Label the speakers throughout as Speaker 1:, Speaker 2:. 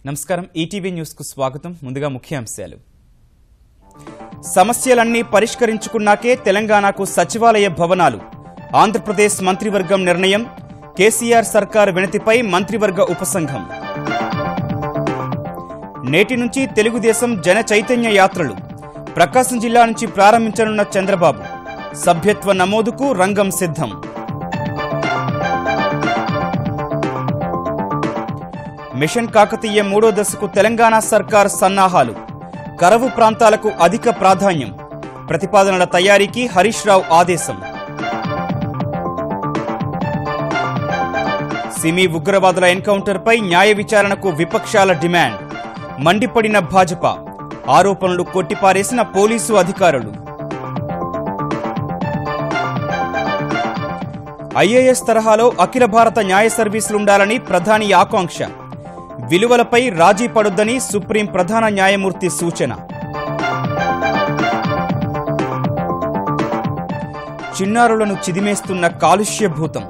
Speaker 1: నమస్కారం ETV news కు స్వాగతం. ముందుగా ముఖ్యాంశాలు. సమస్యలన్నీ పరిష్కరించుకున్నాకే తెలంగాణకు సచివాలయ భవనాలు. ఆంధ్రప్రదేశ్ మంత్రివర్గం నిర్ణయం. కేసీఆర్ సర్కార్ వినతిపై మంత్రివర్గ ఉపసంఘం. నేటి నుంచి తెలుగుదేశం జన చైతన్య యాత్రలు. ప్రకాశం జిల్లా నుంచి ప్రారంభించనున్న చంద్రబాబు. సభ్యత్వ నమోదుకు రంగం సిద్ధం. మిషన్ కాకతీయ మూడో దశకు తెలంగాణ సర్కార్ సన్నాహాలు. కరవు ప్రాంతాలకు అధిక ప్రాధాన్యం. ప్రతిపాదనల తయారీకి హరీష్ రావు ఆదేశం. సిమీ ఉగ్రవాదుల ఎన్కౌంటర్పై న్యాయ విచారణకు విపక్షాల డిమాండ్. మండిపడిన భాజపా. ఆరోపణలు కొట్టిపారేసిన పోలీసు అధికారులు. ఐఏఎస్ తరహాలో అఖిల భారత న్యాయ సర్వీసులుండాలని ప్రధాని ఆకాంక్ష. విలువలపై రాజీ పడొద్దని సుప్రీం ప్రధాన న్యాయమూర్తి సూచన. చిన్నారులను చిదిమేస్తున్న కాలుష్య భూతం.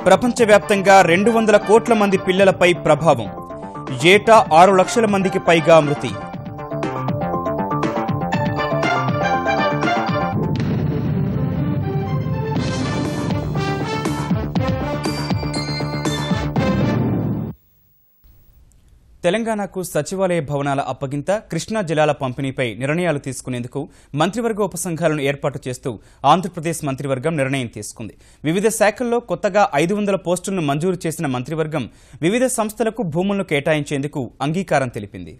Speaker 1: ప్రపంచవ్యాప్తంగా 200 కోట్ల మంది పిల్లలపై ప్రభావం. ఏటా 6 లక్షల మందికి పైగా మృతి. తెలంగాణకు సచివాలయ భవనాల అప్పగింత, కృష్ణా జలాల పంపిణీపై నిర్ణయాలు తీసుకునేందుకు మంత్రివర్గ ఉపసంఘాలను ఏర్పాటు చేస్తూ ఆంధ్రప్రదేశ్ మంత్రివర్గం నిర్ణయం తీసుకుంది. వివిధ శాఖల్లో కొత్తగా 500 పోస్టులను మంజూరు చేసిన మంత్రివర్గం వివిధ సంస్థలకు భూములను కేటాయించేందుకు అంగీకారం తెలిపింది.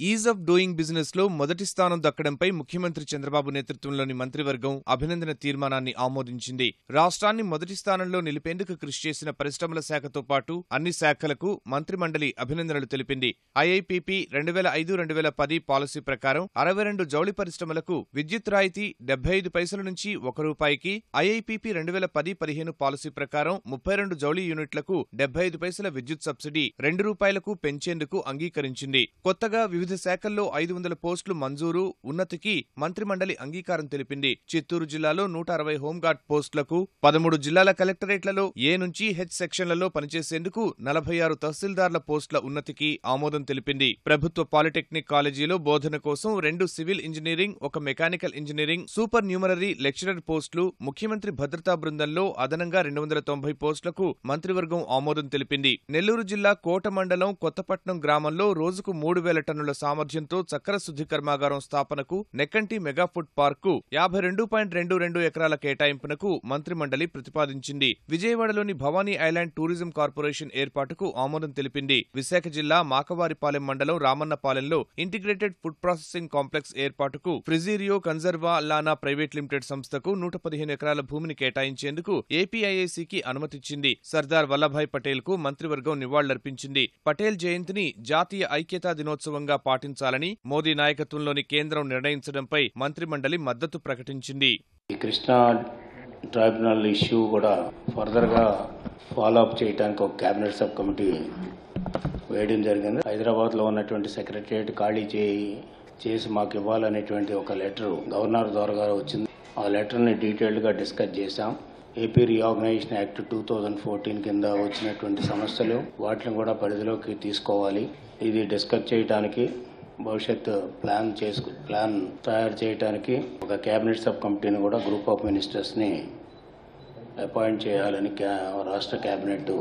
Speaker 2: ఈజ్ ఆఫ్ డూయింగ్ బిజినెస్ లో మొదటి స్థానం దక్కడంపై ముఖ్యమంత్రి చంద్రబాబు నేతృత్వంలోని మంత్రివర్గం అభినందన తీర్మానాన్ని ఆమోదించింది. రాష్ట్రాన్ని మొదటి స్థానంలో నిలిపేందుకు కృషి చేసిన పరిశ్రమల శాఖతో పాటు అన్ని శాఖలకు మంత్రిమండలి అభినందనలు తెలిపింది. ఐఐపీపీ 2005-2010 పాలసీ ప్రకారం 62 జౌళి పరిశ్రమలకు విద్యుత్ రాయితీ 75 పైసల నుంచి ₹1కి, ఐఐపీపీ 2010-15 పాలసీ ప్రకారం 32 జౌళి యూనిట్లకు 75 పైసల విద్యుత్ సబ్సిడీ ₹2కు పెంచేందుకు అంగీకరించింది. కొత్తగా వివిధ శాఖల్లో 500 పోస్టులు మంజూరు, ఉన్నతికి మంత్రిమండలి అంగీకారం తెలిపింది. చిత్తూరు జిల్లాలో 160 హోంగార్డ్ పోస్టులకు, 13 జిల్లాల కలెక్టరేట్లలో ఏ నుంచి హెచ్ సెక్షన్లలో పనిచేసేందుకు 46 తహసీల్దార్ల పోస్టుల ఉన్నతికి ఆమోదం తెలిపింది. ప్రభుత్వ పాలిటెక్నిక్ కాలేజీలో బోధన కోసం 2 civil engineering, 1 mechanical engineering, super numerary lecturer పోస్టులు, ముఖ్యమంత్రి భద్రతా బృందంలో అదనంగా 290 పోస్టులకు మంత్రివర్గం ఆమోదం తెలిపింది. నెల్లూరు జిల్లా కోట మండలం కొత్తపట్నం గ్రామంలో రోజుకు 3000 టన్నుల సామర్థ్యంతో చక్కెర శుద్ధి కర్మాగారం స్థాపనకు, నెక్కంటి మెగా ఫుడ్ పార్క్ 52.22 ఎకరాల కేటాయింపునకు మంత్రిమండలి ప్రతిపాదించింది. విజయవాడలోని భవానీ ఐలాండ్ టూరిజం కార్పొరేషన్ ఏర్పాటుకు ఆమోదం తెలిపింది. విశాఖ జిల్లా మాకవారిపాలెం మండలం రామన్నపాలెంలో ఇంటిగ్రేటెడ్ ఫుడ్ ప్రాసెసింగ్ కాంప్లెక్స్ ఏర్పాటుకు ఫ్రిజీరియో కన్జర్వా లానా ప్రైవేట్ లిమిటెడ్ సంస్థకు 115 ఎకరాల భూమిని కేటాయించేందుకు ఏపీఐఐసికి అనుమతిచ్చింది. సర్దార్ వల్లభాయ్ పటేల్ కు మంత్రివర్గం నివాళులర్పించింది. పటేల్ జయంతిని జాతీయ ఐక్యతా దినోత్సవంగా పాటించాలని మోదీ నాయకత్వంలోని కేంద్రం నిర్ణయించడంపై మంత్రిమండలి మద్దతు ప్రకటించింది.
Speaker 3: కృష్ణా ట్రైబ్యునల్ ఇష్యూ కూడా ఫర్దర్ గా ఫాలో అప్ చేయడానికి ఒక కేబినెట్ సబ్ కమిటీ వేయడం జరిగింది. హైదరాబాద్ లో ఉన్నటువంటి సెక్రటరియట్ ఖాళీ చేసి మాకు ఇవ్వాలనేటువంటి ఒక లెటర్ గవర్నర్ ద్వారా వచ్చింది. ఆ లెటర్ ని డీటెయిల్డ్ గా డిస్కస్ చేశాం. ఏపీ రీఆర్గనైజేషన్ యాక్ట్ 2014 కింద వచ్చినటువంటి సమస్యలు వాటిని కూడా పరిధిలోకి తీసుకోవాలి. ఇది డిస్కస్ చేయడానికి, భవిష్యత్ ప్లాన్ తయారు చేయడానికి ఒక కేబినెట్ సబ్ కమిటీని కూడా గ్రూప్ ఆఫ్ మినిస్టర్స్ ని అపాయింట్ చేయాలని రాష్ట్ర కేబినెట్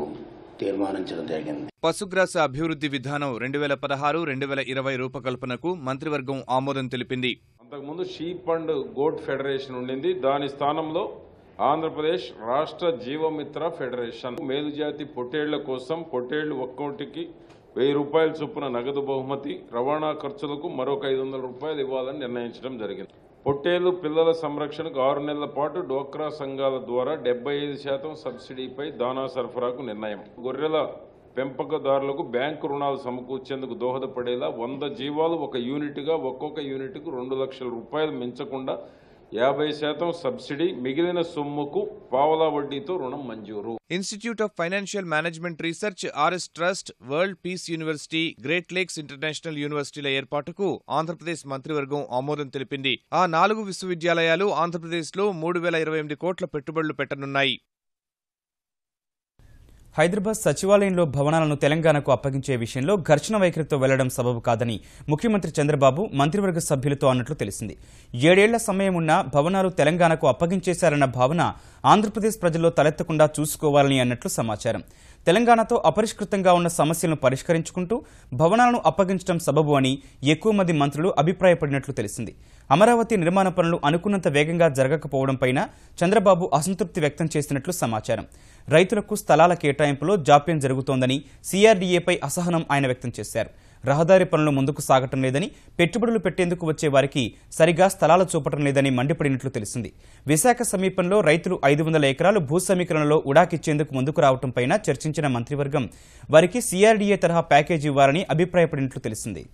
Speaker 3: తీర్మానించడం జరిగింది.
Speaker 2: పశుగ్రాస అభివృద్ధి విధానం 2016-2020 రూపకల్పనకు మంత్రివర్గం ఆమోదం తెలిపింది.
Speaker 4: అంతకుముందు షీప్ అండ్ గోట్ ఫెడరేషన్ ఉండింది. దాని స్థానంలో ఆంధ్రప్రదేశ్ రాష్ట్ర జీవమిత్ర ఫెడరేషన్ మేలుజాతి పొట్టేళ్ల కోసం పొట్టేళ్లు ఒక్కోటికి ₹1000 చొప్పున నగదు బహుమతి, రవాణా ఖర్చులకు మరొక ₹500 ఇవ్వాలని నిర్ణయించడం జరిగింది. పొట్టేళ్లు పిల్లల సంరక్షణకు 6 నెలల పాటు డోక్రా సంఘాల ద్వారా 75% సబ్సిడీపై దానా సరఫరాకు నిర్ణయం. గొర్రెల పెంపకదారులకు బ్యాంకు రుణాలు సమకూర్చేందుకు దోహదపడేలా 100 జీవాలు ఒక యూనిట్గా ఒక్కొక్క యూనిట్కు ₹2 లక్షల మించకుండా 50% సబ్సిడీ, మిగిలిన సొమ్ముకు పావలా వడ్డీతో రుణం మంజూరు.
Speaker 2: Institute of Financial Management Research, RS Trust, World Peace University, Great Lakes International యూనివర్సిటీల ఏర్పాటుకు ఆంధ్రప్రదేశ్ మంత్రివర్గం ఆమోదం తెలిపింది. ఆ 4 విశ్వవిద్యాలయాలు ఆంధ్రప్రదేశ్లో 3028 కోట్ల పెట్టుబడులు పెట్టనున్నాయి.
Speaker 1: హైదరాబాద్ సచివాలయంలో భవనాలను తెలంగాణకు అప్పగించే విషయంలో ఘర్షణ వైఖరితో వెళ్లడం సబబు కాదని ముఖ్యమంత్రి చంద్రబాబు మంత్రివర్గ సభ్యులతో అన్నట్లు తెలిసింది. 7 ఏళ్ల సమయం ఉన్న భవనాలు తెలంగాణకు అప్పగించేశారన్న భావన ఆంధ్రప్రదేశ్ ప్రజల్లో తలెత్తకుండా చూసుకోవాలని అన్నట్లు సమాచారం. తెలంగాణతో అపరిష్కృతంగా ఉన్న సమస్యలను పరిష్కరించుకుంటూ భవనాలను అప్పగించడం సబబు అని ఎక్కువ మంది మంత్రులు అభిప్రాయపడినట్లు తెలిసింది. అమరావతి నిర్మాణ పనులు అనుకున్నంత వేగంగా జరగకపోవడంపై చంద్రబాబు అసంతృప్తి వ్యక్తం చేసినట్లు సమాచారం. రైతులకు స్థలాల కేటాయింపులో జాప్యం జరుగుతోందని, సిఆర్డీఏపై అసహనం ఆయన వ్యక్తం చేశారు. రహదారి పనులు ముందుకు సాగటం లేదని, పెట్టుబడులు పెట్టేందుకు వచ్చే వారికి సరిగా స్థలాలు చూపటం లేదని మండిపడినట్లు తెలిసింది. విశాఖ సమీపంలో రైతులు 500 ఎకరాలు భూ సమీకరణలో ఉడాకిచ్చేందుకు ముందుకు రావడంపై చర్చించిన మంత్రివర్గం వారికి సిఆర్డీఏ తరహా ప్యాకేజీ ఇవ్వాలని అభిప్రాయపడినట్లు తెలిసింది.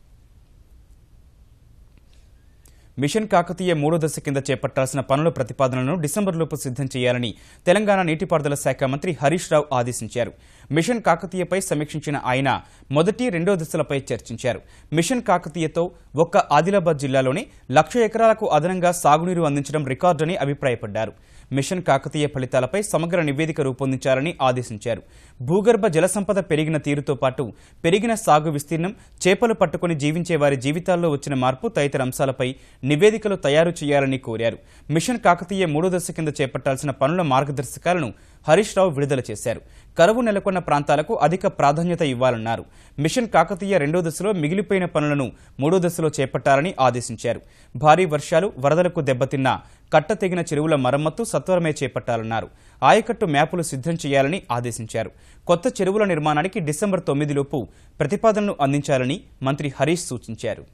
Speaker 1: మిషన్ కాకతీయ 3వ దశ కింద చేపట్టాల్సిన పనుల ప్రతిపాదనలను డిసెంబర్లోపు సిద్ధం చేయాలని తెలంగాణ నీటిపారుదల శాఖ మంత్రి హరీష్ రావు ఆదేశించారు. మిషన్ కాకతీయపై సమీక్షించిన ఆయన మొదటి, 2వ దశలపై చర్చించారు. మిషన్ కాకతీయతో ఒక్క ఆదిలాబాద్ జిల్లాలోనే 1,00,000 ఎకరాలకు అదనంగా సాగునీరు అందించడం రికార్డని అభిప్రాయపడ్డారు. మిషన్ కాకతీయ ఫలితాలపై సమగ్ర నివేదిక రూపొందించాలని ఆదేశించారు. భూగర్భ జలసంపద పెరిగిన తీరుతో పాటు పెరిగిన సాగు విస్తీర్ణం, చేపలు పట్టుకుని జీవించే వారి జీవితాల్లో వచ్చిన మార్పు తదితర అంశాలపై నివేదికలు తయారు చేయాలని కోరారు. మిషన్ కాకతీయ 3వ దశ కింద చేపట్టాల్సిన పనుల మార్గదర్శకాలను హరీష్ రావు విడుదల చేశారు. కరువు నెలకొన్న ప్రాంతాలకు అధిక ప్రాధాన్యత ఇవ్వాలన్నారు. మిషన్ కాకతీయ 2వ దశలో మిగిలిపోయిన పనులను 3వ దశలో చేపట్టాలని ఆదేశించారు. భారీ వర్షాలు, వరదలకు దెబ్బతిన్న కట్టతెగిన చెరువుల మరమ్మతు సత్వరమే చేపట్టాలన్నారు. ఆయకట్టు మ్యాపులు సిద్ధం చేయాలని ఆదేశించారు. కొత్త చెరువుల నిర్మాణానికి డిసెంబర్ 9 లోపు ప్రతిపాదనలు అందించాలని మంత్రి హరీష్ సూచించారు.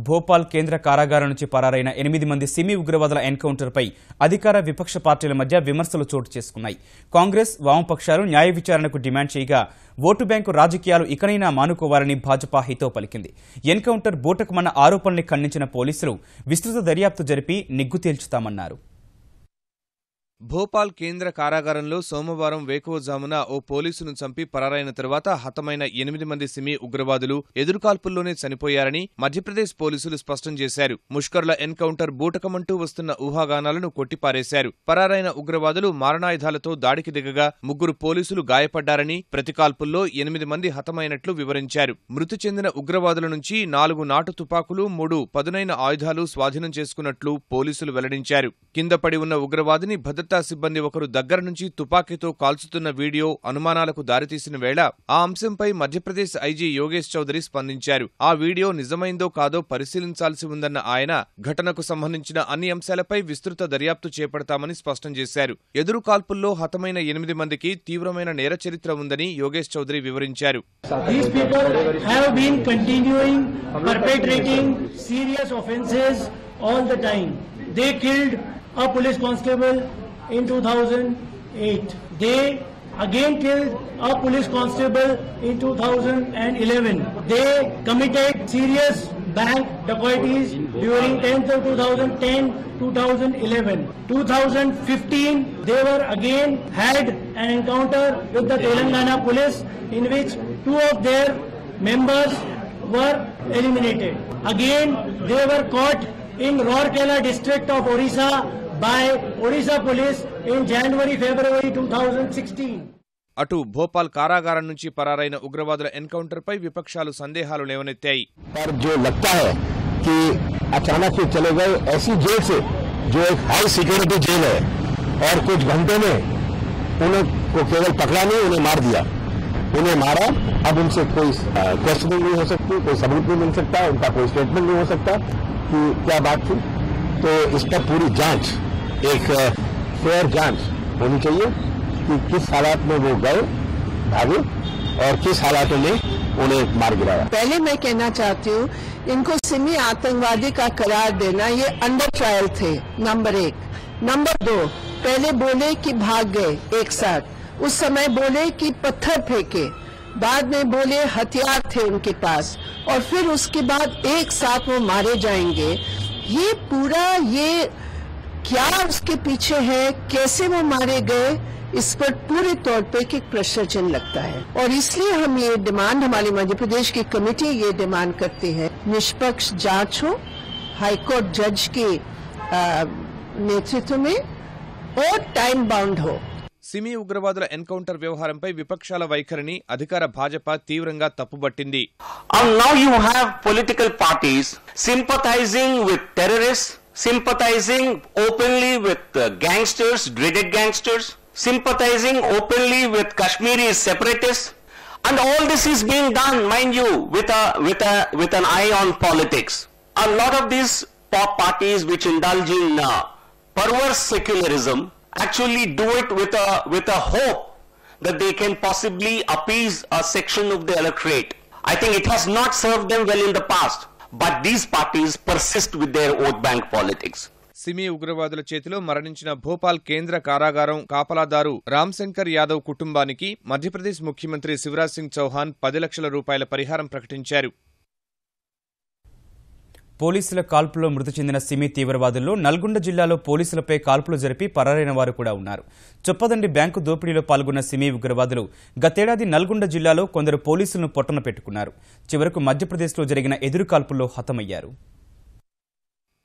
Speaker 1: భోపాల్ కేంద్ర కారాగారం నుంచి పరారైన 8 మంది సిమీ ఉగ్రవాదుల ఎన్కౌంటర్పై అధికార, విపక్ష పార్టీల మధ్య విమర్శలు చోటు చేసుకున్నాయి. కాంగ్రెస్, వామపక్షాలు న్యాయ విచారణకు డిమాండ్ చేయగా ఓటు బ్యాంకు రాజకీయాలు ఇకనైనా మానుకోవాలని భాజపా హితో పలికింది. ఎన్కౌంటర్ బూటకమన్న ఆరోపణల్ని ఖండించిన పోలీసులు విస్తృత దర్యాప్తు జరిపి నిగ్గు తేల్చుతామన్నారు.
Speaker 2: భోపాల్ కేంద్ర కారాగారంలో సోమవారం వేకువజామున ఓ పోలీసును చంపి పరారైన తర్వాత హతమైన 8 మంది సిమీ ఉగ్రవాదులు ఎదురుకాల్పుల్లోనే చనిపోయారని మధ్యప్రదేశ్ పోలీసులు స్పష్టం చేశారు. ముష్కర్ల ఎన్కౌంటర్ బూటకమంటూ వస్తున్న ఊహాగానాలను కొట్టిపారేశారు. పరారైన ఉగ్రవాదులు మారణాయుధాలతో దాడికి దిగగా 3 పోలీసులు గాయపడ్డారని, ప్రతికాల్పుల్లో 8 మంది హతమైనట్లు వివరించారు. మృతి చెందిన ఉగ్రవాదుల నుంచి 4 నాటు తుపాకులు, 3 పదునైన ఆయుధాలు స్వాధీనం చేసుకున్నట్లు పోలీసులు వెల్లడించారు. కింద పడి ఉన్న ఉగ్రవాదిని భద్రతా సిబ్బంది ఒకరు దగ్గర నుంచి తుపాకీతో కాల్చుతున్న వీడియో అనుమానాలకు దారితీసిన వేళ ఆ అంశంపై మధ్యప్రదేశ్ ఐజీ యోగేష్ చౌదరి స్పందించారు. ఆ వీడియో నిజమైందో కాదో పరిశీలించాల్సి ఉందన్న ఆయన ఘటనకు సంబంధించిన అన్ని అంశాలపై విస్తృత దర్యాప్తు చేపడతామని స్పష్టం చేశారు. ఎదురు కాల్పుల్లో హతమైన 8 మందికి తీవ్రమైన నేర చరిత్ర ఉందని యోగేష్ చౌదరి వివరించారు.
Speaker 5: A police constable in 2008. They again killed a police constable in 2011. They committed serious bank dacoities during 10th of 2010, 2011. 2015, they were again had an encounter with the Telangana police in which 2 of their members were eliminated. Again, they were caught in Rourkela district of Orissa by Odisha police in January-February 2016.
Speaker 2: అటు భోపాల్ కారాగారం నుంచి పరారైన ఉగ్రవాదుల encounter పై విపక్షాలు సందేహాలు లేవనెత్తాయి.
Speaker 6: पर जो लगता है कि अचानक से चले गए ऐसी जेल से जो एक हाई सिक्योरिटी जेल है और कुछ घंटे में उनको केवल पकड़ा नहीं, उन्हें मार दिया. उन्हें मारा, अब उनसे कोई क्वेश्चनिंग नहीं हो सकती, कोई सबूत नहीं मिल सकता, उनका कोई स्टेटमेंट नहीं हो सकता कि क्या बात थी. तो इस पर पूरी जांच, एक फेयर जांच होनी चाहिए कि किस हालात में वो गए, भागे और किस हालातों में उन्हें मार गिराया.
Speaker 7: पहले मैं कहना चाहती हूँ, इनको सिमी आतंकवादी का करार देना ये अंडर ट्रायल थे, नंबर 1. नंबर 2, पहले बोले कि भाग गए एक साथ, उस समय बोले कि पत्थर फेंके, बाद में बोले हथियार थे उनके पास, और फिर उसके बाद एक साथ वो मारे जाएंगे. ये पूरा ये क्या उसके पीछे है, कैसे वो मारे गए, इस पर पूरे तौर पे एक प्रश्न चिन्ह लगता है. और इसलिए हम ये डिमांड, हमारी मध्य प्रदेश की कमेटी ये डिमांड करती है, निष्पक्ष जांच हो हाईकोर्ट जज के नेतृत्व में, हो, टाइम बाउंड हो।
Speaker 2: సిమీ ఉగ్రవాదుల ఎన్కౌంటర్ వ్యవహారంపై విపక్షాల వైఖరిని అధికార భాజపా తీవ్రంగా తప్పుబట్టింది.
Speaker 8: And now you have political parties sympathizing with terrorists, sympathizing openly with gangsters, dreaded gangsters, sympathizing openly with Kashmiri separatists, and all this is being done, mind you, with an eye on politics. A lot of these parties which indulge in perverse secularism actually do it with a hope that they can possibly appease a section of the electorate. I think it has not served them well in the past, but these parties persist with their vote bank politics.
Speaker 2: Simi ఉగ్రవాదుల చేతిలో మరణించిన భోపాల్ కేంద్ర కారాగారం కాపలాదారు రామ్శంకర్ యాదవ్ కుటుంబానికి మధ్యప్రదేశ్ ముఖ్యమంత్రి శివరాజ్ సింగ్ చౌహాన్ 10 లక్షల రూపాయల పరిహారం ప్రకటించారు.
Speaker 1: పోలీసుల కాల్పుల్లో మృతి చెందిన సిమీ తీవ్రవాదుల్లో నల్గొండ జిల్లాలో పోలీసులపై కాల్పులు జరిపి పరారైన వారు కూడా ఉన్నారు. చొప్పదండి బ్యాంకు దోపిడీలో పాల్గొన్న సిమీ ఉగ్రవాదులు గతేడాది నల్గొండ జిల్లాలో కొందరు పోలీసులను పొట్టన పెట్టుకున్నారు. చివరకు మధ్యప్రదేశ్లో జరిగిన ఎదురు కాల్పుల్లో హతమయ్యారు.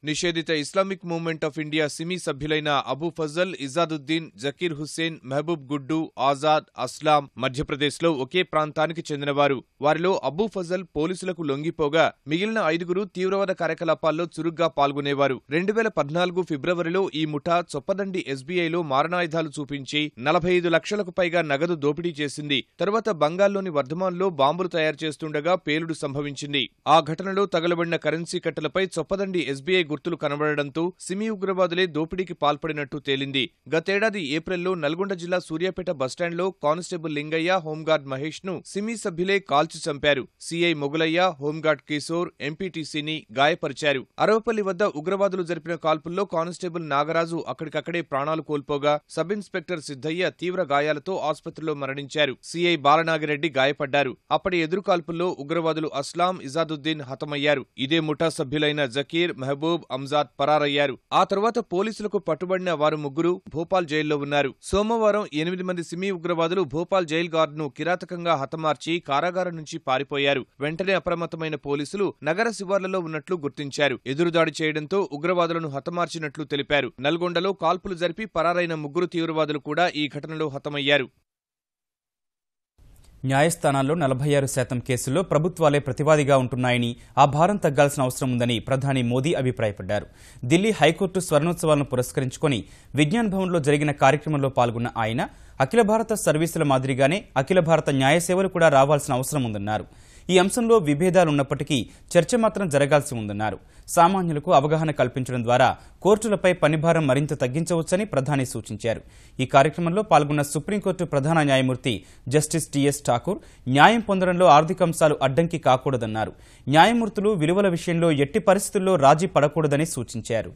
Speaker 2: నిషేధిత Islamic Movement of India SIMI సభ్యులైన అబూ ఫజల్, ఇజాదుద్దీన్, జకీర్ హుస్సేన్, మహబూబ్ గుడ్డు, ఆజాద్, అస్లాం మధ్యప్రదేశ్లో ఒకే ప్రాంతానికి చెందినవారు. వారిలో అబూ ఫజల్ పోలీసులకు లొంగిపోగా మిగిలిన 5గురు తీవ్రవాద కార్యకలాపాల్లో చురుగ్గా పాల్గొనేవారు. 2014 ఫిబ్రవరిలో ఈ ముఠా చొప్పదండి ఎస్బీఐలో మారణాయుధాలు చూపించి 45 లక్షలకు పైగా నగదు దోపిడీ చేసింది. తరువాత బంగాల్లోని వర్ధమాన్లో బాంబులు తయారు చేస్తుండగా పేలుడు సంభవించింది. ఆ ఘటనలో తగలబడిన కరెన్సీ కట్టలపై చొప్పదండి ఎస్బీఐ గుర్తులు కనబడడంతో సిమీ ఉగ్రవాదులే దోపిడీకి పాల్పడినట్టు తేలింది. గతేడాది ఏప్రిల్లో నల్గొండ జిల్లా సూర్యాపేట బస్టాండ్లో కానిస్టేబుల్ లింగయ్య, హోంగార్డ్ మహేష్ ను సిమీ సభ్యులే కాల్చి చంపారు. సీఐ మొగలయ్య, హోంగార్డ్ కిశోర్, ఎంపీటీసీని గాయపరిచారు. అరవపల్లి వద్ద ఉగ్రవాదులు జరిపిన కాల్పుల్లో కానిస్టేబుల్ నాగరాజు అక్కడికక్కడే ప్రాణాలు కోల్పోగా సబ్ ఇన్స్పెక్టర్ సిద్ధయ్య తీవ్ర గాయాలతో ఆసుపత్రిలో మరణించారు. సీఐ బాలనాగిరెడ్డి గాయపడ్డారు. అప్పటి ఎదురు కాల్పుల్లో ఉగ్రవాదులు అస్లాం, ఇజాదుద్దీన్ హతమయ్యారు. ఇదే ముఠా సభ్యులైన జకీర్, మహబూబ్, అంజాద్ పరారయ్యారు. ఆ తర్వాత పోలీసులకు పట్టుబడిన వారు 3 భోపాల్ జైల్లో ఉన్నారు. సోమవారం 8 మంది సిమీ ఉగ్రవాదులు భోపాల్ జైల్ గార్డును కిరాతకంగా హతమార్చి కారాగారం నుంచి పారిపోయారు. వెంటనే అప్రమత్తమైన పోలీసులు నగర శివార్లలో ఉన్నట్లు గుర్తించారు. ఎదురుదాడి చేయడంతో ఉగ్రవాదులను హతమార్చినట్లు తెలిపారు. నల్గొండలో కాల్పులు జరిపి పరారైన 3 తీవ్రవాదులు కూడా ఈ ఘటనలో హతమయ్యారు.
Speaker 1: న్యాయస్థానాల్లో 46% కేసుల్లో ప్రభుత్వాలే ప్రతివాదిగా ఉంటున్నాయని, ఆ భారం తగ్గాల్సిన అవసరం ఉందని ప్రధాని మోదీ అభిప్రాయపడ్డారు. ఢిల్లీ హైకోర్టు స్వర్ణోత్సవాలను పురస్కరించుకుని విజ్ఞాన్ భవన్లో జరిగిన కార్యక్రమంలో పాల్గొన్న ఆయన అఖిల భారత సర్వీసుల మాదిరిగానే అఖిల భారత న్యాయ సేవలు కూడా రావాల్సిన అవసరం ఉందన్నారు. ఈ అంశంలో విభేదాలున్నప్పటికీ చర్చ మాత్రం జరగాల్సి ఉందన్నారు. సామాన్యులకు అవగాహన కల్పించడం ద్వారా కోర్టులపై పనిభారం మరింత తగ్గించవచ్చని ప్రధాని సూచించారు. ఈ కార్యక్రమంలో పాల్గొన్న సుప్రీంకోర్టు ప్రధాన న్యాయమూర్తి జస్టిస్ టీఎస్ ఠాకూర్ న్యాయం పొందడంలో ఆర్థిక అంశాలు అడ్డంకి కాకూడదన్నారు. న్యాయమూర్తులు విలువల విషయంలో ఎట్టి పరిస్థితుల్లో రాజీ పడకూడదని సూచించారు.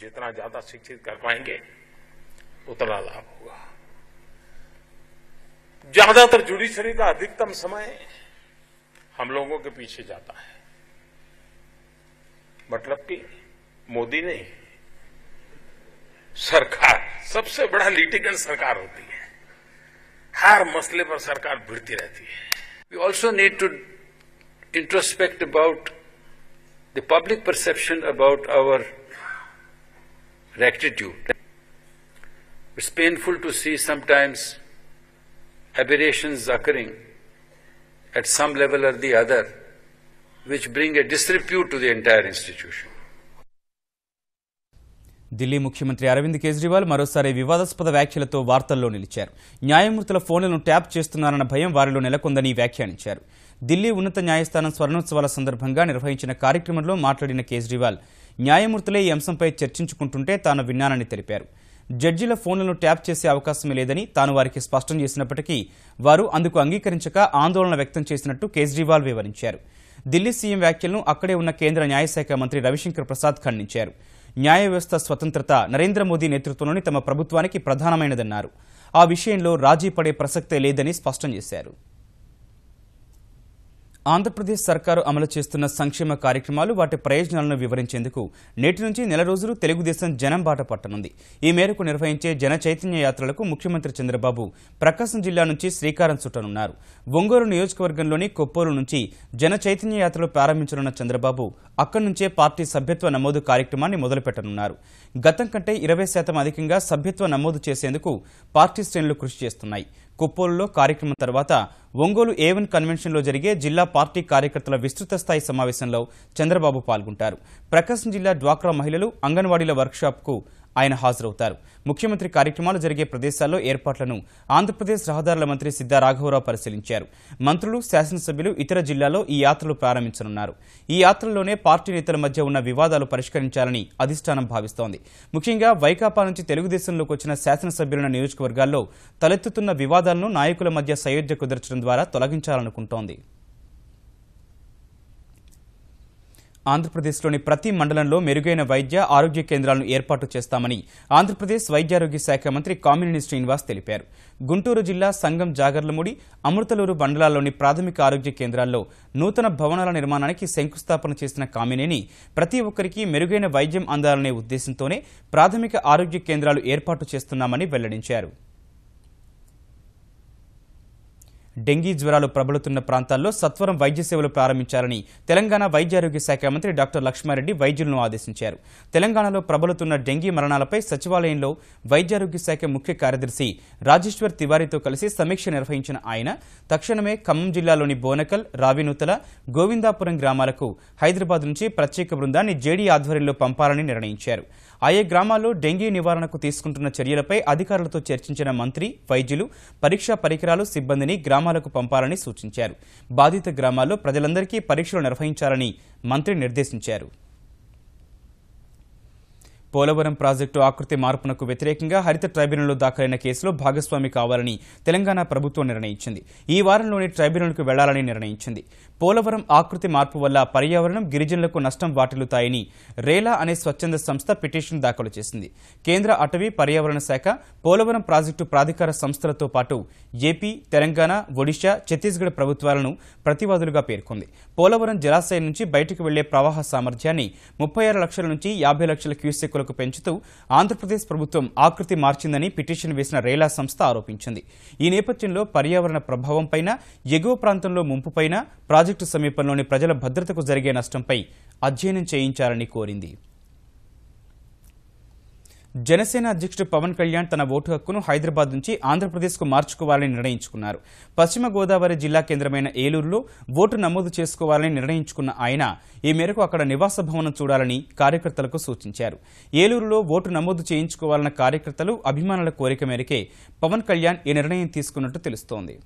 Speaker 9: जितना ज्यादा शिक्षित कर पाएंगे उतना लाभ होगा. ज्यादातर जुडिशरी का अधिकतम समय हम लोगों के पीछे जाता है. मतलब कि मोदी नहीं, सरकार सबसे बड़ा लिटिगेंट सरकार होती है. हर मसले पर सरकार भिड़ती रहती है. We also need to introspect about the public perception about our rectitude. It's painful to see sometimes aberrations occurring at some level or the other, which bring a disrepute to the entire institution.
Speaker 1: Delhi ముఖ్యమంత్రి అరవింద్ కేజ్రీవాల్ మరోసారి వివాదాస్పద వ్యాఖ్యలతో వార్తల్లో నిలిచారు. న్యాయమూర్తుల ఫోన్లను tap చేస్తున్నారన్న భయం వారిలో నెలకొందని వ్యాఖ్యానించారు. ఢిల్లీ ఉన్నత న్యాయస్థానం స్వర్ణోత్సవాల సందర్భంగా నిర్వహించిన కార్యక్రమంలో మాట్లాడిన కేజ్రీవాల్ న్యాయమూర్తులే ఈ అంశంపై చర్చించుకుంటుంటే తాను విన్నానని తెలిపారు. జడ్జీల ఫోన్లను ట్యాప్ చేసే అవకాశమే లేదని తాను వారికి స్పష్టం చేసినప్పటికీ వారు అందుకు అంగీకరించక ఆందోళన వ్యక్తం చేసినట్టు కేజ్రీవాల్ వివరించారు. ఢిల్లీ సీఎం వ్యాఖ్యలను అక్కడే ఉన్న కేంద్ర న్యాయశాఖ మంత్రి రవిశంకర్ ప్రసాద్ ఖండించారు. న్యాయ వ్యవస్థ స్వతంత్రత నరేంద్ర మోదీ నేతృత్వంలోని తమ ప్రభుత్వానికి ప్రధానమైనదన్నారు. ఆ విషయంలో రాజీ పడే ప్రసక్తే లేదని స్పష్టం చేశారు. ఆంధ్రప్రదేశ్ సర్కారు అమలు చేస్తున్న సంక్షేమ కార్యక్రమాలు వాటి ప్రయోజనాలను వివరించేందుకు నేటి నుంచి నెల రోజులు తెలుగుదేశం జనం బాట పట్టనుంది. ఈ మేరకు నిర్వహించే జన చైతన్య యాత్రలకు ముఖ్యమంత్రి చంద్రబాబు ప్రకాశం జిల్లా నుంచి శ్రీకారం చుట్టనున్నారు. ఒంగోలు నియోజకవర్గంలోని కొప్పోలు నుంచి జన చైతన్య యాత్రలు ప్రారంభించనున్న చంద్రబాబు అక్కడి నుంచే పార్టీ సభ్యత్వ నమోదు కార్యక్రమాన్ని మొదలుపెట్టనున్నారు. గతం కంటే 20% అధికంగా సభ్యత్వ నమోదు చేసేందుకు పార్టీ శ్రేణులు కృషి చేస్తున్నాయి. కొప్పోలులో కార్యక్రమం తర్వాత ఒంగోలు A1 కన్వెన్షన్లో జరిగే జిల్లా పార్టీ కార్యకర్తల విస్తృత స్థాయి సమావేశంలో చంద్రబాబు పాల్గొంటారు. ప్రకాశం జిల్లా డ్వాక్రా మహిళలు అంగన్వాడీల వర్క్షాప్కు ఆయన హాజరవుతారు. ముఖ్యమంత్రి కార్యక్రమాలు జరిగే ప్రదేశాల్లో ఏర్పాట్లను ఆంధ్రప్రదేశ్ రహదారుల మంత్రి సిద్ధా రాఘవరావు పరిశీలించారు. మంత్రులు, శాసనసభ్యులు ఇతర జిల్లాల్లో ఈ యాత్రలు ప్రారంభించనున్నారు. ఈ యాత్రల్లోనే పార్టీ నేతల మధ్య ఉన్న వివాదాలు పరిష్కరించాలని అధిష్టానం భావిస్తోంది. ముఖ్యంగా వైకాపా నుంచి తెలుగుదేశంలోకి వచ్చిన శాసనసభ్యుల నియోజకవర్గాల్లో తలెత్తుతున్న వివాదాలను నాయకుల మధ్య సయోధ్య కుదర్చడం ద్వారా తొలగించాలనుకుంటోంది. ఆంధ్రప్రదేశ్లోని ప్రతి మండలంలో మెరుగైన వైద్య ఆరోగ్య కేంద్రాలను ఏర్పాటు చేస్తామని ఆంధ్రప్రదేశ్ వైద్యారోగ్య శాఖ మంత్రి కామినేని శ్రీనివాస్ తెలిపారు. గుంటూరు జిల్లా సంగం, జాగర్లముడి, అమృతలూరు మండలాల్లోని ప్రాథమిక ఆరోగ్య కేంద్రాల్లో నూతన భవనాల నిర్మాణానికి శంకుస్థాపన చేసిన కామినేని ప్రతి ఒక్కరికి మెరుగైన వైద్యం అందాలనే ఉద్దేశంతోనే ప్రాథమిక ఆరోగ్య కేంద్రాలు ఏర్పాటు చేస్తున్నామని వెల్లడించారు. డెంగీ జ్వరాలు ప్రబలుతున్న ప్రాంతాల్లో సత్వరం వైద్య సేవలు ప్రారంభించాలని తెలంగాణ వైద్యారోగ్య శాఖ మంత్రి డాక్టర్ లక్ష్మారెడ్డి వైద్యులను ఆదేశించారు. తెలంగాణలో ప్రబలుతున్న డెంగీ మరణాలపై సచివాలయంలో వైద్యారోగ్య శాఖ ముఖ్య కార్యదర్శి రాజేశ్వర్ తివారీతో కలిసి సమీక్ష నిర్వహించిన ఆయన తక్షణమే ఖమ్మం జిల్లాలోని బోనకల్, రావినూతల, గోవిందాపురం గ్రామాలకు హైదరాబాద్ నుంచి ప్రత్యేక బృందాన్ని జేడీ ఆధ్వర్యంలో పంపాలని నిర్ణయించారు. ఆయా గ్రామాల్లో డెంగీ నివారణకు తీసుకుంటున్న చర్యలపై అధికారులతో చర్చించిన మంత్రి వైద్యులు పరీక్షా పరికరాలు, సిబ్బందిని గ్రామాలకు పంపాలని సూచించారు. బాధిత గ్రామాల్లో ప్రజలందరికీ పరీక్షలు నిర్వహించాలని మంత్రి నిర్దేశించారు. పోలవరం ప్రాజెక్టు ఆకృతి మార్పునకు వ్యతిరేకంగా హరిత ట్రైబ్యునల్లో దాఖలైన కేసులో భాగస్వామి కావాలని తెలంగాణ ప్రభుత్వం నిర్ణయించింది. ఈ వారంలోనే ట్రైబ్యునల్కు వెళ్లాలని నిర్ణయించింది. పోలవరం ఆకృతి మార్పు వల్ల పర్యావరణం, గిరిజనులకు నష్టం వాటిల్లుతాయని రేలా అనే స్వచ్ఛంద సంస్థ పిటిషన్ దాఖలు చేసింది. కేంద్ర అటవీ, పర్యావరణ శాఖ, పోలవరం ప్రాజెక్టు ప్రాధికార సంస్థలతో పాటు ఏపీ, తెలంగాణ, ఒడిశా, ఛత్తీస్గఢ్ ప్రభుత్వాలను ప్రతివాదులుగా పేర్కొంది. పోలవరం జలాశయం నుంచి బయటకు వెళ్లే ప్రవాహ సామర్థ్యాన్ని 36 లక్షల నుంచి 50 లక్షల క్యూసెక్కులకు పెంచుతూ ఆంధ్రప్రదేశ్ ప్రభుత్వం ఆకృతి మార్చిందని పిటిషన్ వేసిన రేలా సంస్థ ఆరోపించింది. ఈ నేపథ్యంలో పర్యావరణ ప్రభావంపైన, ఎగువ ప్రాంతంలో ముంపుపైన, ప్రాజెక్టు సమీపంలోని ప్రజల భద్రతకు జరిగే నష్టంపై అధ్యయనం చేయించాలని కోరింది. జనసేన అధ్యక్షుడు పవన్ కళ్యాణ్ తన ఓటు హక్కును హైదరాబాద్ నుంచి ఆంధ్రప్రదేశ్కు మార్చుకోవాలని నిర్ణయించుకున్నారు. పశ్చిమ గోదావరి జిల్లా కేంద్రమైన ఏలూరులో ఓటు నమోదు చేసుకోవాలని నిర్ణయించుకున్న ఆయన ఈ మేరకు అక్కడ నివాస భవనం చూడాలని కార్యకర్తలకు సూచించారు. ఏలూరులో ఓటు నమోదు చేయించుకోవాలన్న కార్యకర్తలు, అభిమానుల కోరిక మేరకే పవన్ కళ్యాణ్ ఈ నిర్ణయం తీసుకున్నట్టు తెలుస్తోంది.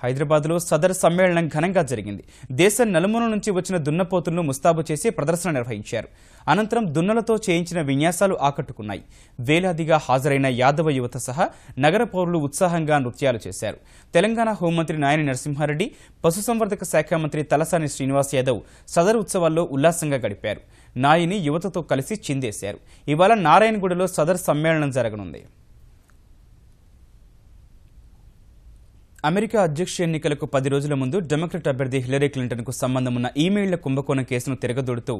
Speaker 1: హైదరాబాద్లో సదర్ సమ్మేళనం ఘనంగా జరిగింది. దేశం నలుమూల నుంచి వచ్చిన దున్నపోతులను ముస్తాబు చేసి ప్రదర్శన నిర్వహించారు. అనంతరం దున్నలతో చేయించిన విన్యాసాలు ఆకట్టుకున్నాయి. వేలాదిగా హాజరైన యాదవ యువత సహా నగర పౌరులు ఉత్సాహంగా నృత్యాలు చేశారు. తెలంగాణ హోంమంత్రి నాయని నరసింహారెడ్డి, పశుసంవర్ధక శాఖ మంత్రి తలసాని శ్రీనివాస్ యాదవ్ సదర్ ఉత్సవాల్లో ఉల్లాసంగా గడిపారు. నాయిని యువతతో కలిసి చిందేశారు. ఇవాళ నారాయణగూడలో సదర్ సమ్మేళనం జరగనుంది. అమెరికా అధ్యక్ష ఎన్నికలకు 10 రోజుల ముందు డెమోక్రట్ అభ్యర్థి హిల్లరీ క్లింటన్కు సంబంధం ఉన్న ఈమెయిళ్ల కుంభకోణం కేసును తిరగదోడుతూ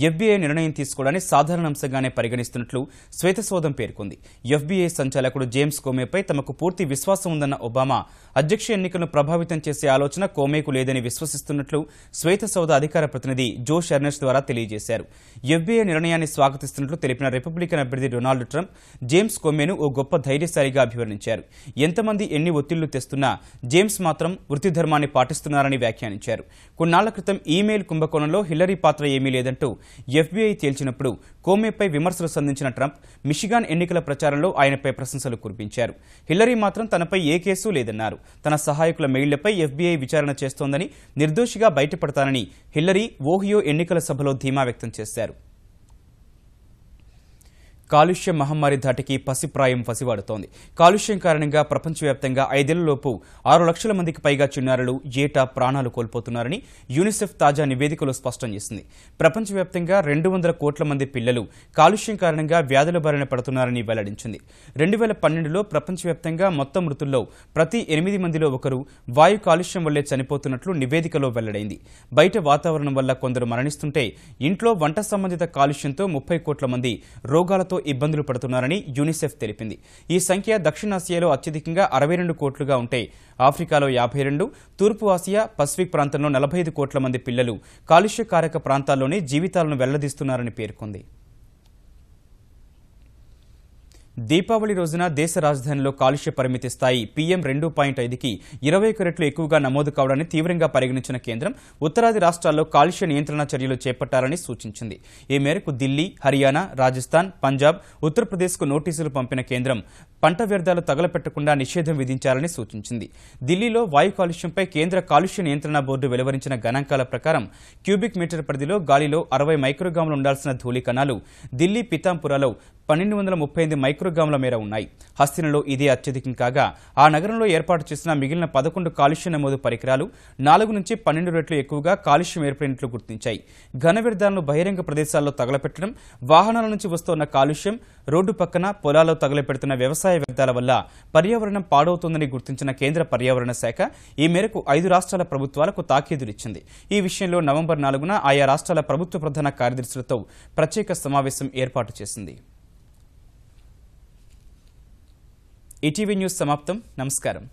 Speaker 1: FBI నిర్ణయం తీసుకోవడాన్ని సాధారణ అంశంగానే పరిగణిస్తున్నట్లు శ్వేతసౌధం పేర్కొంది. FBI సంచాలకుడు జేమ్స్ కోమేపై తమకు పూర్తి విశ్వాసం ఉందన్న ఒబామా అధ్యక్ష ఎన్నికలను ప్రభావితం చేసే ఆలోచన కోమేకు లేదని విశ్వసిస్తున్నట్లు శ్వేతసౌధ అధికార ప్రతినిధి జో షెర్నెస్ ద్వారా తెలియజేశారు. FBI నిర్ణయాన్ని స్వాగతిస్తున్నట్లు తెలిపిన రిపబ్లికన్ అభ్యర్థి డొనాల్డ్ ట్రంప్ జేమ్స్ కోమేను ఓ గొప్ప ధైర్యశాలిగా అభివర్ణించారు. ఎంతమంది ఎన్ని ఒత్తిళ్లు తెస్తున్నా జేమ్స్ మాత్రం వృత్తి ధర్మాన్ని పాటిస్తున్నారని వ్యాఖ్యానించారు. కొన్నాళ్ల క్రితం ఈమెయిల్ కుంభకోణంలో హిల్లరీ పాత్ర ఏమీ లేదంటూ FBI తేల్చినప్పుడు కోమేపై విమర్శలు సంధించిన ట్రంప్ మిషిగాన్ ఎన్నికల ప్రచారంలో ఆయనపై ప్రశంసలు కురిపించారు. హిల్లరీ మాత్రం తనపై ఏ కేసు లేదన్నారు. తన సహాయకుల మెయిళ్లపై FBI విచారణ చేస్తోందని, నిర్దోషిగా బయటపడతానని హిల్లరీ ఓహియో ఎన్నికల సభలో ధీమా వ్యక్తం చేశారు. కాలుష్య మహమ్మారి ధాటికి పసిప్రాయం పసివాడుతోంది. కాలుష్యం కారణంగా ప్రపంచవ్యాప్తంగా 5 ఏళ్లలోపు 6 లక్షల మందికి పైగా చిన్నారులు ఏటా ప్రాణాలు కోల్పోతున్నారని యూనిసెఫ్ తాజా నివేదికలో స్పష్టం చేసింది. ప్రపంచవ్యాప్తంగా 200 కోట్ల మంది పిల్లలు కాలుష్యం కారణంగా వ్యాధుల బారిన పడుతున్నారని వెల్లడించింది. 2012లో ప్రపంచవ్యాప్తంగా మొత్తం మృతుల్లో ప్రతి 8 మందిలో ఒకరు వాయు కాలుష్యం వల్లే చనిపోతున్నట్లు నివేదికలో వెల్లడైంది. బయట వాతావరణం వల్ల కొందరు మరణిస్తుంటే ఇంట్లో వంట సంబంధిత కాలుష్యంతో 30 కోట్ల మంది రోగాలతో ఇబ్బందులు పడుతున్నారని యూనిసెఫ్ తెలిపింది. ఈ సంఖ్య దక్షిణాసియాలో అత్యధికంగా 62 కోట్లుగా ఉంటే ఆఫ్రికాలో 52, తూర్పు ఆసియా, పసిఫిక్ ప్రాంతంలో 45 కోట్ల మంది పిల్లలు కాలుష్యకారక ప్రాంతాల్లోనే జీవితాలను వెళ్లదీస్తున్నారని పేర్కొంది. దీపావళి రోజున దేశ రాజధానిలో కాలుష్య పరిమితి స్థాయి PM 2.5కి 21 రెట్లు ఎక్కువగా నమోదు కావడాన్ని తీవ్రంగా పరిగణించిన కేంద్రం ఉత్తరాది రాష్ట్రాల్లో కాలుష్య నియంత్రణ చర్యలు చేపట్టాలని సూచించింది. ఈ మేరకు ఢిల్లీ, హర్యానా, రాజస్థాన్, పంజాబ్, ఉత్తరప్రదేశ్కు నోటీసులు పంపిన కేంద్రం పంట వ్యర్థాలు తగలపెట్టకుండా నిషేధం విధించాలని సూచించింది. ఢిల్లీలో వాయు కాలుష్యంపై కేంద్ర కాలుష్య నియంత్రణ బోర్డు వెలువరించిన గణాంకాల ప్రకారం క్యూబిక్ మీటర్ పరిధిలో గాలిలో 60 మైక్రోగ్రాములు ఉండాల్సిన ధూళి కణాలు ఢిల్లీ పితాంపురాలో 1238 మైక్రోగ్రాముల మేర ఉన్నాయి. హస్తినలో ఇదే అత్యధికం కాగా ఆ నగరంలో ఏర్పాటు చేసిన మిగిలిన 11 కాలుష్య నమోదు పరికరాలు 4 నుంచి 12 రెట్లు ఎక్కువగా కాలుష్యం ఏర్పడినట్లు గుర్తించాయి. ఘన వ్యర్థాలను బహిరంగ ప్రదేశాల్లో తగలపెట్టడం, వాహనాల నుంచి వస్తున్న కాలుష్యం, రోడ్డు పక్కన పొలాల్లో తగలపెడుతున్న వ్యవసాయ వ్యర్థాల వల్ల పర్యావరణం పాడవుతోందని గుర్తించిన కేంద్ర పర్యావరణ శాఖ ఈ మేరకు 5 రాష్ట్రాల ప్రభుత్వాలకు తాకీదులిచ్చింది. ఈ విషయంలో నవంబర్ 4న ఆయా రాష్ట్రాల ప్రభుత్వ ప్రధాన కార్యదర్శులతో ప్రత్యేక సమావేశం ఏర్పాటు చేసింది. ఈటీవీ న్యూస్ సమాప్తం. నమస్కారం.